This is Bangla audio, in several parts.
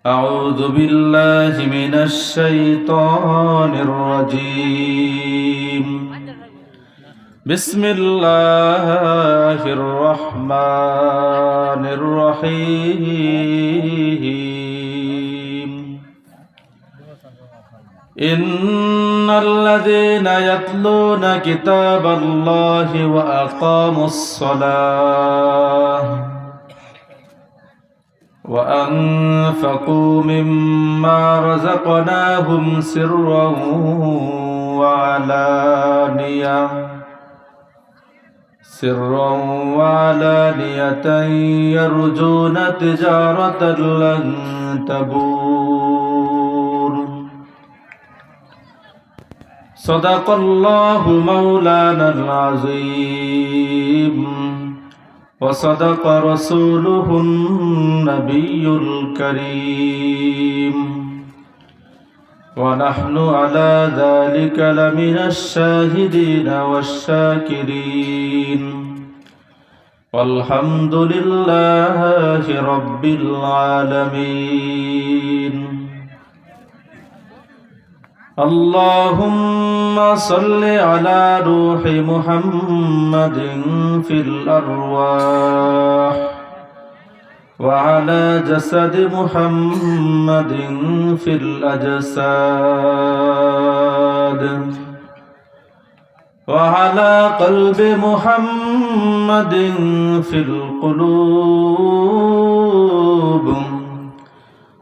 أعوذ بالله من الشيطان الرجيم بسم الله الرحمن الرحيم إن الذين يتلون كتاب الله وأقاموا الصلاة وأنفقوا مما رزقناهم سرا وعلانية يرجون تجارة لن تبور صدق الله مولانا العظيم وصدق رسوله النبي الكريم ونحن على ذلك لمن الشاهدين والشاكرين والحمد لله رب العالمين اللهم صل على روح محمد في الأرواح وعلى جسد محمد في الأجساد وعلى قلب محمد في القلوب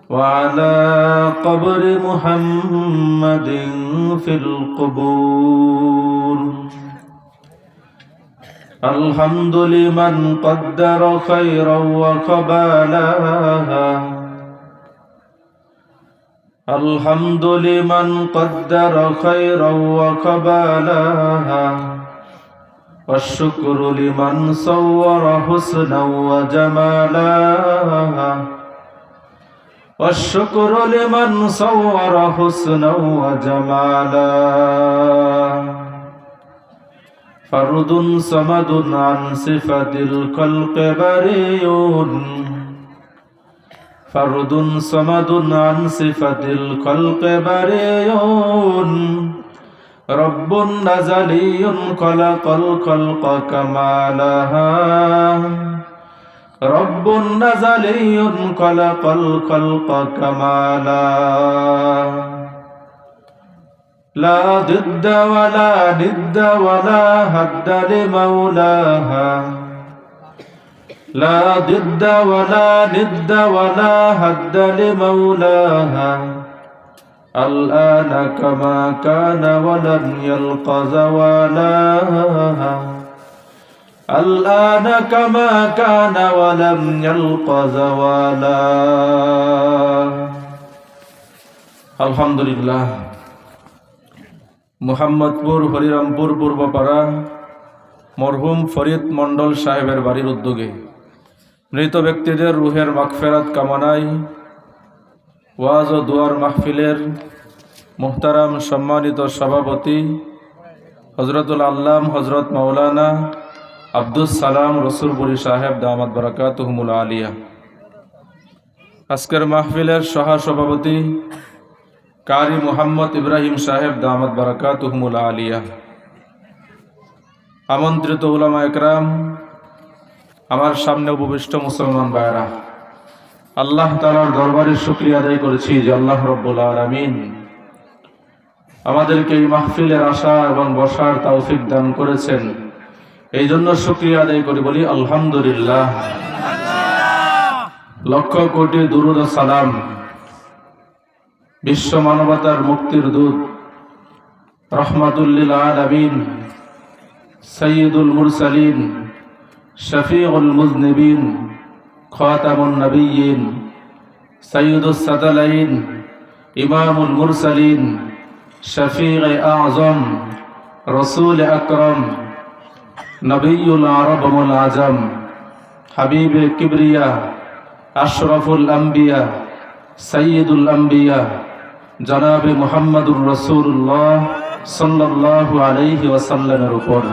وعلى قبر محمد في القبور الحمد لمن قدر خيرا وقبالا الحمد لمن قدر خيرا وقبالا والشكر لمن صور حسنا وجمالا والشكر لمن صور حسنا وجمالا فرد صمد عن صفة الخلق بريء فرد صمد عن صفة الخلق بريء رب نزلي خلق الخلق كمالها رب نزلي خلق الخلق كمالا لا ضد ولا ند ولا هد لمولاها لا ضد ولا ند ولا هد لمولاها الآن كما كان ولن يلقى زوالاها الآن كما كان ولم يلقى زوالا الحمد لله মোহাম্মদপুর হরিরামপুর পূর্বপাড়া মরহুম ফরিদ মণ্ডল সাহেবের বাড়ির উদ্যোগে মৃত ব্যক্তিদের রুহের মাগফিরাত কামনায় ওয়াজ ও দুয়ার মাহফিলের মুহতারাম সম্মানিত সভাপতি হযরতুল আল্লাম হযরত মাওলানা আব্দুস সালাম রসুলপুরি সাহেব দামাত বারাকাতুহুমুল আলিয়া, আজকের মাহফিলের সহসভাপতি কারি মোহাম্মদ ইব্রাহিম সাহেব দামাত বারাকাতুহুমুল আলিয়া, আমন্ত্রিত উলামা একরাম, আমার সামনে উপবিষ্ট মুসলমান ভাইরা, আল্লাহ তাআলার দরবারে শুকরিয়া আদায় করেছি যে আল্লাহ রাব্বুল আলামিন আমাদেরকে এই মাহফিলের আসা এবং বসার তৌফিক দান করেছেন। এই জন্য শুকরিয়া আদায় করি, বলি আলহামদুলিল্লাহ। লক্ষ কোটি দুরূদ ও সালাম বিশ্ব মানবতার মুক্তির দূত রহমাতুল লিল আলামিন সাইয়্যিদুল মুরসালিন শফিউল মুযনিবিন খাতামুন নবিয়্যিন সাইয়্যিদুস সাকালাইন ইমামুল মুরসালিন শফিউল আযম রাসূল আকরাম নবিয়ুল আরব ওয়াল আজম হাবিবে কিবরিয়া আশরাফুল আম্বিয়া সাইয়্যিদুল আম্বিয়া জনাবে মুহাম্মদুর রাসূলুল্লাহ সাল্লাল্লাহু আলাইহি ওয়াসাল্লামের উপর